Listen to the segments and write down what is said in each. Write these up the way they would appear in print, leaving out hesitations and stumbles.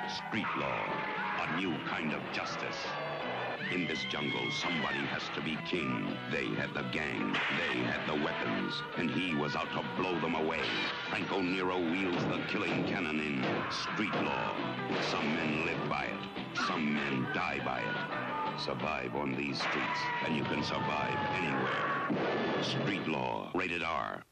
Street law, a new kind of justice. In this jungle, somebody has to be king. They had the gang, they had the weapons, and he was out to blow them away. Franco Nero wields the killing cannon in street law. Some men live by it, some men die by it. Survive on these streets, and you can survive anywhere. Street law, rated R.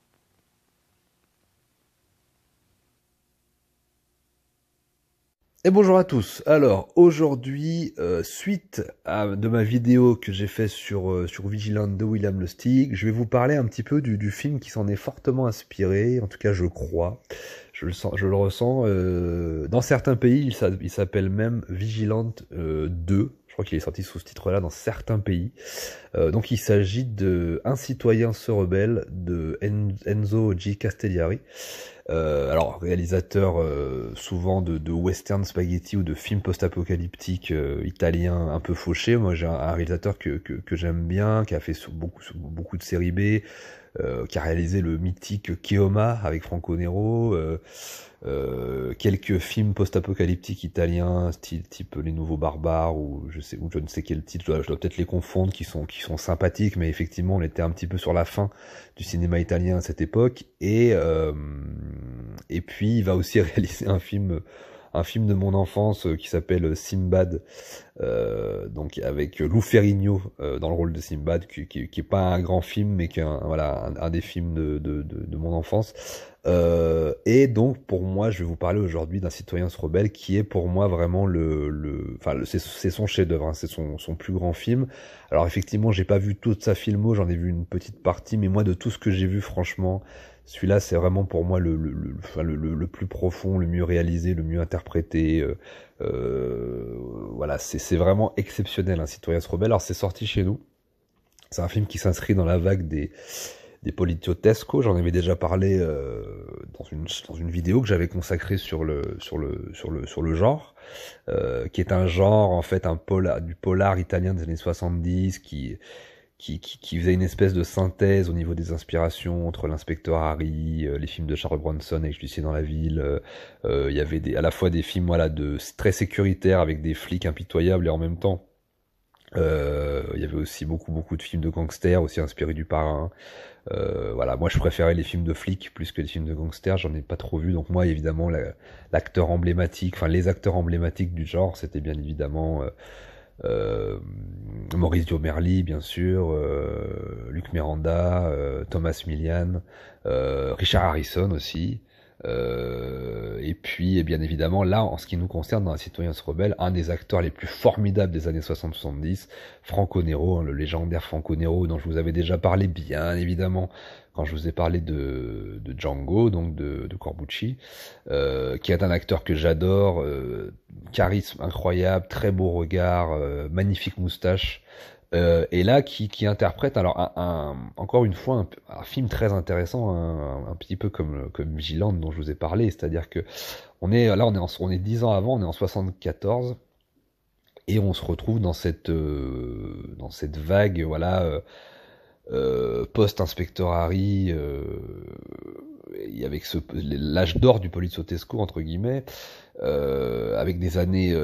Et bonjour à tous. Alors aujourd'hui, suite de ma vidéo que j'ai fait sur Vigilant de William Lustig, je vais vous parler un petit peu du film qui s'en est fortement inspiré. En tout cas, je crois, je le ressens. Dans certains pays, il s'appelle même Vigilant 2. Je crois qu'il est sorti sous ce titre-là dans certains pays. Donc il s'agit de Un citoyen se rebelle de Enzo G. Castellari. Alors réalisateur souvent de western spaghetti ou de films post-apocalyptiques italiens un peu fauchés. Moi j'ai un réalisateur que j'aime bien, qui a fait beaucoup de séries B, qui a réalisé le mythique Keoma avec Franco Nero, quelques films post-apocalyptiques italiens type Les Nouveaux Barbares ou je ne sais quel titre, je dois peut-être les confondre, qui sont sympathiques, mais effectivement on était un petit peu sur la fin du cinéma italien à cette époque. Et puis il va aussi réaliser un film de mon enfance qui s'appelle Simbad, donc avec Lou Ferrigno dans le rôle de Simbad, qui est pas un grand film, mais qui est un des films de mon enfance. Et donc pour moi, je vais vous parler aujourd'hui d'Un citoyen se rebelle, qui est pour moi vraiment c'est son chef-d'œuvre, hein, c'est son plus grand film. Alors effectivement, j'ai pas vu toute sa filmo, j'en ai vu une petite partie, mais moi de tout ce que j'ai vu, franchement, celui-là, c'est vraiment pour moi le plus profond, le mieux réalisé, le mieux interprété. Voilà, c'est vraiment exceptionnel, Un citoyen se rebelle. Alors c'est sorti chez nous. C'est un film qui s'inscrit dans la vague des poliziottesco. J'en avais déjà parlé dans une vidéo que j'avais consacrée sur le genre, qui est un genre en fait du polar italien des années 70 qui faisait une espèce de synthèse au niveau des inspirations entre l'Inspecteur Harry, les films de Charles Bronson avec Lucien dans la ville. Il y avait à la fois des films très sécuritaires avec des flics impitoyables, et en même temps il y avait aussi beaucoup de films de gangsters aussi inspirés du Parrain. Voilà, moi je préférais les films de flics plus que les films de gangsters, j'en ai pas trop vu. Donc moi évidemment l'acteur emblématique, enfin les acteurs emblématiques du genre, c'était bien évidemment Maurizio Merli, bien sûr, Luc Miranda, Thomas Milian, Richard Harrison aussi. Et puis, bien évidemment, là, en ce qui nous concerne, dans Un citoyen se rebelle, un des acteurs les plus formidables des années 60-70, Franco Nero, hein, le légendaire Franco Nero, dont je vous avais déjà parlé, bien évidemment, quand je vous ai parlé de Django, donc de Corbucci, qui est un acteur que j'adore, charisme incroyable, très beau regard, magnifique moustache, et là qui interprète alors encore une fois un film très intéressant, un petit peu comme Vigilant dont je vous ai parlé, c'est-à-dire que on est 10 ans avant, on est en 74, et on se retrouve dans cette vague, voilà, post-inspecteur Harry, et avec l'âge d'or du poliziotesco entre guillemets, avec des années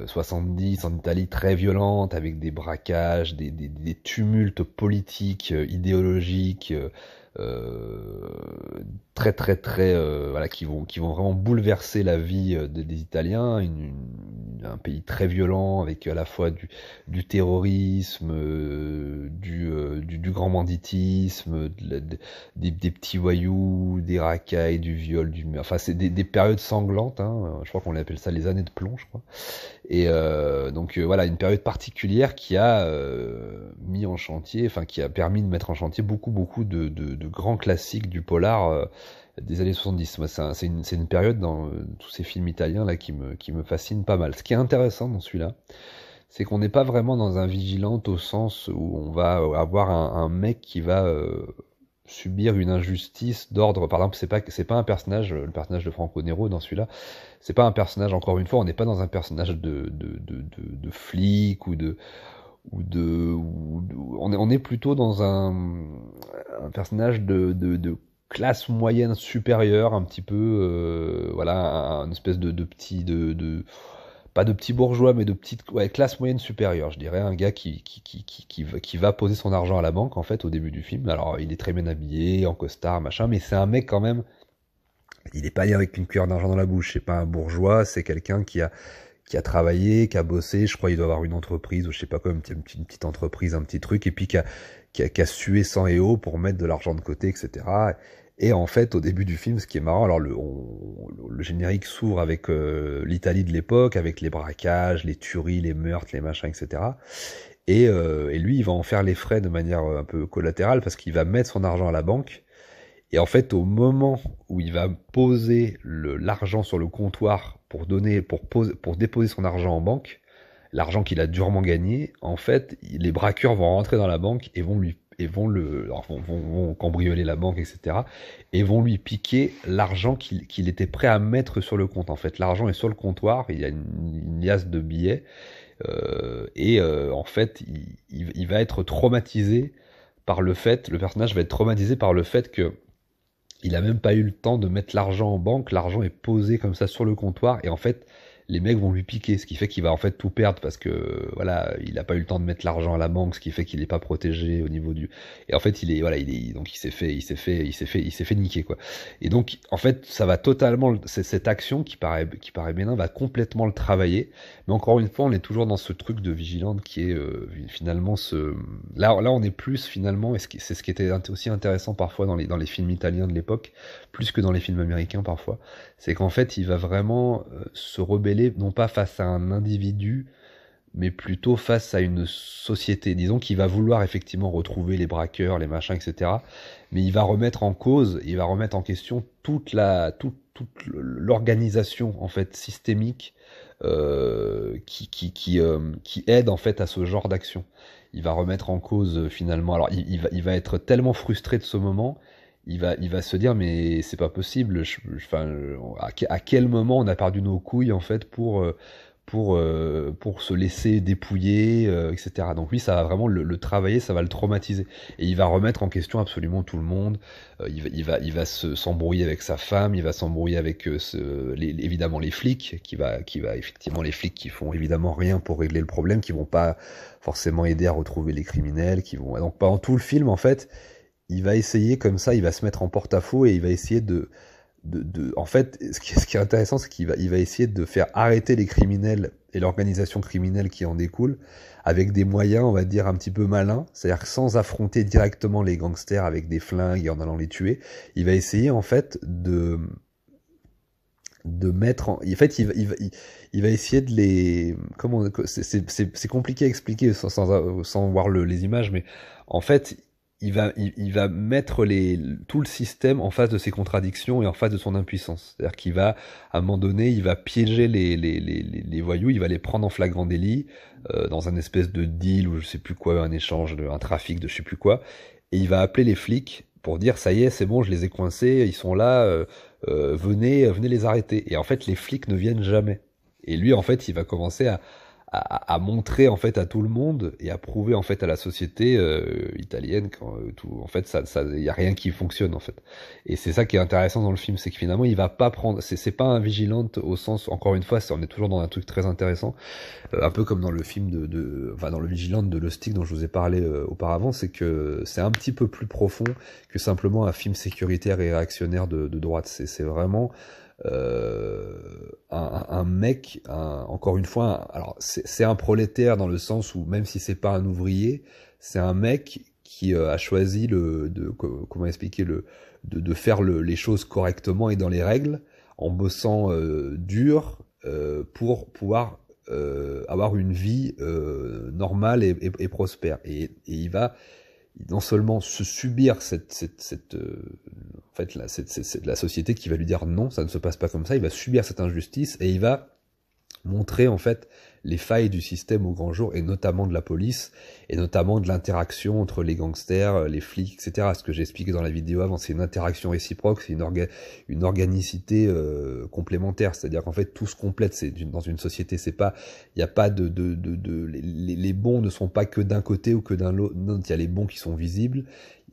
70 en Italie très violentes, avec des braquages, des tumultes politiques, idéologiques, euh, très voilà, qui vont vraiment bouleverser la vie des Italiens, un pays très violent avec à la fois du terrorisme, du grand banditisme, des petits voyous, des racailles, du viol, enfin c'est des périodes sanglantes, hein, je crois qu'on appelle ça les années de plomb, je crois. Et donc voilà, une période particulière qui a mis en chantier, enfin qui a permis de mettre en chantier beaucoup de grands classiques du polar des années 70. Moi, c'est une période dans tous ces films italiens là qui me fascine pas mal. Ce qui est intéressant dans celui-là, c'est qu'on n'est pas vraiment dans un vigilante au sens où on va avoir un mec qui va subir une injustice d'ordre. Par exemple, c'est pas un personnage, le personnage de Franco Nero dans celui-là, c'est pas un personnage, encore une fois, on n'est pas dans un personnage de flic on est plutôt dans un personnage de classe moyenne supérieure, un petit peu, voilà, une espèce de petit, pas de petit bourgeois, mais de petite, ouais, classe moyenne supérieure, je dirais, un gars qui va poser son argent à la banque, en fait, au début du film. Alors, il est très bien habillé, en costard, machin, mais c'est un mec quand même, il est pas allé avec une cuillère d'argent dans la bouche, c'est pas un bourgeois, c'est quelqu'un qui a travaillé, qui a bossé, je crois il doit avoir une entreprise, ou je sais pas quoi, une petite entreprise, un petit truc, et puis qui a sué sang et eau pour mettre de l'argent de côté, etc. Et en fait, au début du film, ce qui est marrant, alors le générique s'ouvre avec l'Italie de l'époque, avec les braquages, les tueries, les meurtres, les machins, etc. Et lui, il va en faire les frais de manière un peu collatérale, parce qu'il va mettre son argent à la banque, et en fait, au moment où il va poser l'argent sur le comptoir pour déposer son argent en banque, l'argent qu'il a durement gagné, en fait, les braqueurs vont rentrer dans la banque et vont cambrioler la banque, etc. Et vont lui piquer l'argent qu'il était prêt à mettre sur le compte. En fait, l'argent est sur le comptoir, il y a une liasse de billets, en fait, il va être traumatisé le personnage va être traumatisé par le fait que il a même pas eu le temps de mettre l'argent en banque, l'argent est posé comme ça sur le comptoir, et en fait, les mecs vont lui piquer, ce qui fait qu'il va en fait tout perdre parce que voilà, il a pas eu le temps de mettre l'argent à la banque, ce qui fait qu'il est pas protégé au niveau du. Et en fait, donc il s'est fait niquer quoi. Et donc en fait, ça va totalement, cette action qui paraît bénin va complètement le travailler. Mais encore une fois, on est toujours dans ce truc de vigilante qui est finalement là on est plus finalement, et c'est ce qui était aussi intéressant parfois dans les films italiens de l'époque, plus que dans les films américains parfois, c'est qu'en fait il va vraiment se rebeller non pas face à un individu, mais plutôt face à une société. Disons qu'il va vouloir effectivement retrouver les braqueurs, les machins, etc. Mais il va remettre en cause, il va remettre en question toute l'organisation en fait systémique qui aide en fait à ce genre d'action. Il va remettre en cause finalement. Alors il va être tellement frustré de ce moment. Il va se dire mais c'est pas possible. À quel moment on a perdu nos couilles en fait pour se laisser dépouiller, etc. Donc lui, ça va vraiment le travailler, ça va le traumatiser. Et il va remettre en question absolument tout le monde. Il va s'embrouiller avec sa femme, il va s'embrouiller avec évidemment les flics, effectivement les flics qui font évidemment rien pour régler le problème, qui vont pas forcément aider à retrouver les criminels, donc pendant tout le film en fait, il va essayer comme ça, il va se mettre en porte-à-faux et il va essayer en fait, ce qui est intéressant, c'est il va essayer de faire arrêter les criminels et l'organisation criminelle qui en découle avec des moyens, on va dire, un petit peu malins, c'est-à-dire sans affronter directement les gangsters avec des flingues et en allant les tuer. Il va essayer, en fait, de mettre en fait il va essayer de les c'est compliqué à expliquer sans voir les images, mais en fait il va mettre tout le système en face de ses contradictions et en face de son impuissance. C'est-à-dire qu'il va, à un moment donné, il va piéger les voyous, il va les prendre en flagrant délit, dans un espèce de deal ou je sais plus quoi, un échange, un trafic de je sais plus quoi, et il va appeler les flics pour dire ça y est, c'est bon, je les ai coincés, ils sont là, venez les arrêter. Et en fait, les flics ne viennent jamais. Et lui, en fait, il va commencer à montrer en fait à tout le monde et à prouver en fait à la société italienne en fait ça y a rien qui fonctionne en fait. Et c'est ça qui est intéressant dans le film, c'est que finalement il va pas prendre, c'est pas un vigilante au sens, encore une fois, on est toujours dans un truc très intéressant, un peu comme dans le film enfin dans le vigilante de Lustig dont je vous ai parlé auparavant, c'est que c'est un petit peu plus profond que simplement un film sécuritaire et réactionnaire de droite. C'est vraiment un mec, encore une fois, alors c'est un prolétaire dans le sens où même si c'est pas un ouvrier, c'est un mec qui a choisi comment expliquer de faire les choses correctement et dans les règles, en bossant dur pour pouvoir avoir une vie normale et prospère. Et il va non seulement se subir en fait, c'est la société qui va lui dire non, ça ne se passe pas comme ça, il va subir cette injustice et il va montrer en fait les failles du système au grand jour, et notamment de la police, et notamment de l'interaction entre les gangsters, les flics, etc. Ce que j'ai expliqué dans la vidéo avant, c'est une interaction réciproque, c'est une organicité complémentaire, c'est-à-dire qu'en fait tout se complète, dans une société, c'est pas, il y a pas les bons ne sont pas que d'un côté ou que d'un autre, non, il y a les bons qui sont visibles,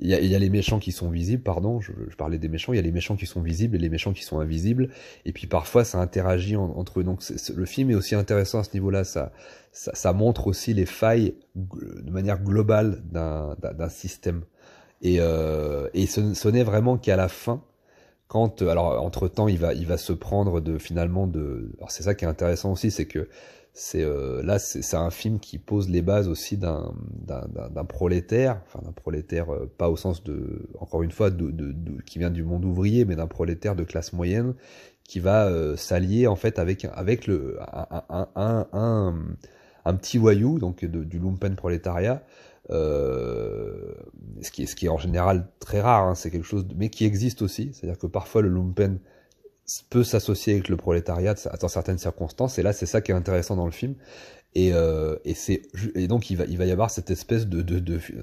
il y a les méchants qui sont visibles, pardon, je parlais des méchants, il y a les méchants qui sont visibles et les méchants qui sont invisibles, et puis parfois ça interagit entre eux. Donc le film est aussi intéressant à ce niveau-là, ça montre aussi les failles de manière globale d'un système. Et ce n'est vraiment qu'à la fin, quand, alors entre-temps il va se prendre finalement alors c'est ça qui est intéressant aussi, c'est que c'est un film qui pose les bases aussi d'un prolétaire, enfin d'un prolétaire pas au sens encore une fois qui vient du monde ouvrier, mais d'un prolétaire de classe moyenne qui va s'allier en fait avec un petit voyou donc du lumpen prolétariat. Ce qui est en général très rare, hein, c'est quelque chose mais qui existe aussi, c'est-à-dire que parfois le lumpen peut s'associer avec le prolétariat dans certaines circonstances, et là c'est ça qui est intéressant dans le film, et donc il va y avoir cette espèce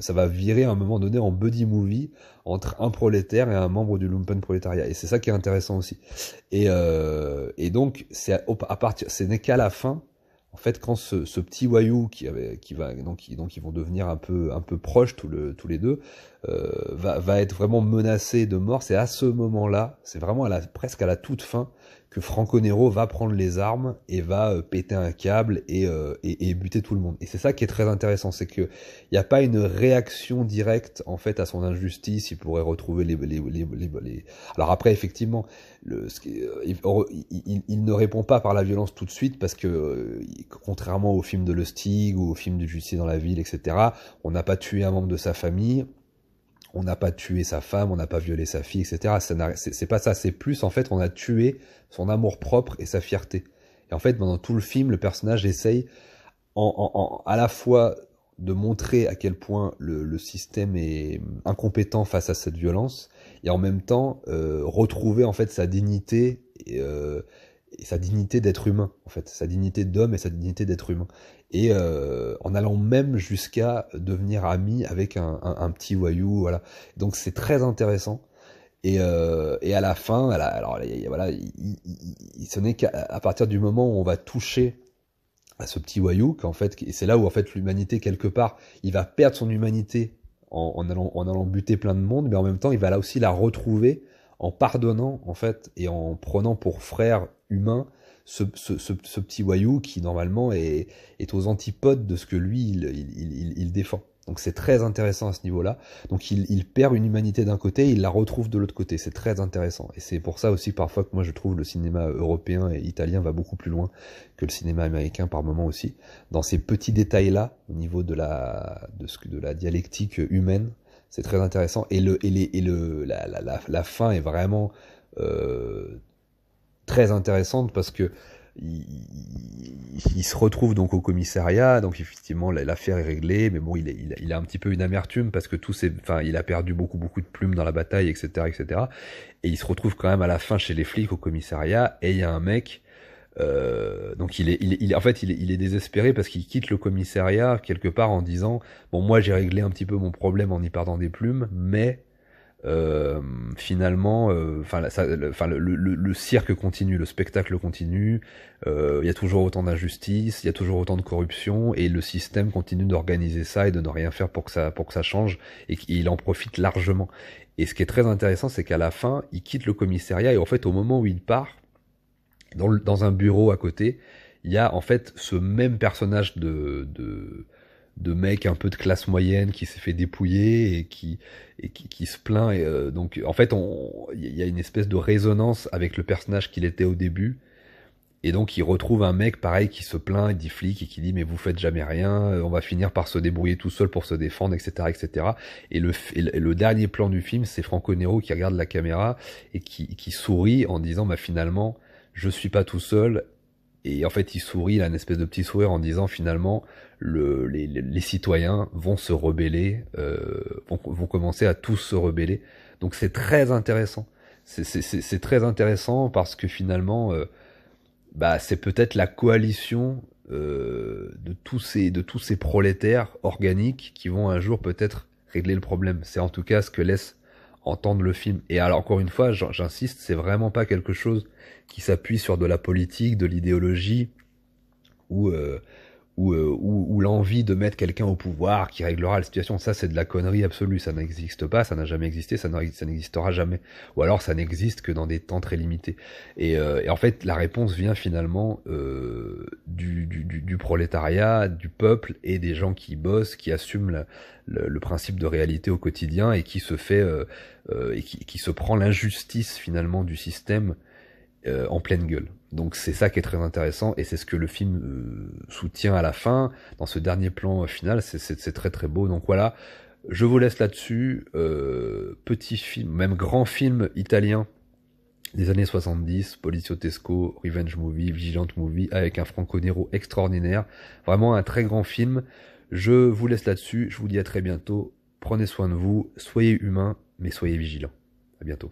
ça va virer à un moment donné en buddy movie entre un prolétaire et un membre du lumpen prolétariat, et c'est ça qui est intéressant aussi, et donc ce n'est qu'à la fin, en fait, quand ce petit voyou donc ils vont devenir un peu proches tous les deux, va être vraiment menacé de mort. C'est à ce moment-là, c'est vraiment presque à la toute fin, que Franco Nero va prendre les armes et va péter un câble et buter tout le monde. Et c'est ça qui est très intéressant, c'est que il n'y a pas une réaction directe en fait à son injustice. Il pourrait retrouver les... Alors après, effectivement, il ne répond pas par la violence tout de suite, parce que contrairement au film de Lustig ou au film du Justicier dans la ville, etc., on n'a pas tué un membre de sa famille, on n'a pas tué sa femme, on n'a pas violé sa fille, etc. C'est pas ça, c'est plus en fait on a tué son amour propre et sa fierté. Et en fait pendant tout le film, le personnage essaye à la fois de montrer à quel point le système est incompétent face à cette violence, et en même temps retrouver en fait sa dignité et sa dignité d'être humain, en fait, sa dignité d'homme et sa dignité d'être humain, et en allant même jusqu'à devenir ami avec un petit voyou, voilà. Donc c'est très intéressant. Et à la fin, alors voilà, ce n'est qu'à partir du moment où on va toucher à ce petit voyou, qu'en fait, c'est là où en fait l'humanité, quelque part, il va perdre son humanité en allant buter plein de monde, mais en même temps il va là aussi la retrouver en pardonnant en fait et en prenant pour frère humain ce petit voyou qui normalement est aux antipodes de ce que lui il défend. Donc c'est très intéressant à ce niveau-là. Donc il perd une humanité d'un côté, il la retrouve de l'autre côté. C'est très intéressant. Et c'est pour ça aussi parfois que moi je trouve le cinéma européen et italien va beaucoup plus loin que le cinéma américain par moment aussi. Dans ces petits détails-là, au niveau de la dialectique humaine, c'est très intéressant. Et la fin est vraiment très intéressante, parce que il se retrouve donc au commissariat, donc effectivement l'affaire est réglée, mais bon il a un petit peu une amertume parce que il a perdu beaucoup de plumes dans la bataille, etc. Et il se retrouve quand même à la fin chez les flics au commissariat, et il y a un mec, donc il est désespéré parce qu'il quitte le commissariat quelque part en disant bon, moi j'ai réglé un petit peu mon problème en y perdant des plumes, mais finalement, le cirque continue, le spectacle continue, il y a toujours autant d'injustice, il y a toujours autant de corruption, et le système continue d'organiser ça et de ne rien faire pour que ça change, et qu'il en profite largement. Et ce qui est très intéressant, c'est qu'à la fin, il quitte le commissariat, et en fait, au moment où il part, dans un bureau à côté, il y a en fait ce même personnage de mec un peu de classe moyenne qui s'est fait dépouiller et qui se plaint, et donc en fait il y a une espèce de résonance avec le personnage qu'il était au début, et donc il retrouve un mec pareil qui se plaint, il dit flic, et qui dit mais vous faites jamais rien, on va finir par se débrouiller tout seul pour se défendre, etc. Et le dernier plan du film, c'est Franco Nero qui regarde la caméra et qui sourit en disant bah finalement je suis pas tout seul. Et en fait, il sourit, il a une espèce de petit sourire en disant finalement, les citoyens vont se rebeller, vont commencer à tous se rebeller. Donc c'est très intéressant. C'est très intéressant parce que finalement, c'est peut-être la coalition de tous ces prolétaires organiques qui vont un jour peut-être régler le problème. C'est en tout cas ce que laisse entendre le film. Et alors encore une fois, j'insiste, c'est vraiment pas quelque chose qui s'appuie sur de la politique, de l'idéologie, ou ou l'envie de mettre quelqu'un au pouvoir qui réglera la situation. Ça, c'est de la connerie absolue. Ça n'existe pas, ça n'a jamais existé, ça n'existera jamais. Ou alors, ça n'existe que dans des temps très limités. Et en fait, la réponse vient finalement du prolétariat, du peuple et des gens qui bossent, qui assument le principe de réalité au quotidien et qui se fait et qui se prend l'injustice finalement du système en pleine gueule. Donc c'est ça qui est très intéressant et c'est ce que le film soutient à la fin, dans ce dernier plan final, c'est très très beau. Donc voilà, je vous laisse là-dessus. Petit film, même grand film italien des années 70, Poliziotesco, Revenge Movie, Vigilante Movie, avec un Franco Nero extraordinaire. Vraiment un très grand film. Je vous laisse là-dessus, je vous dis à très bientôt. Prenez soin de vous, soyez humains, mais soyez vigilants. À bientôt.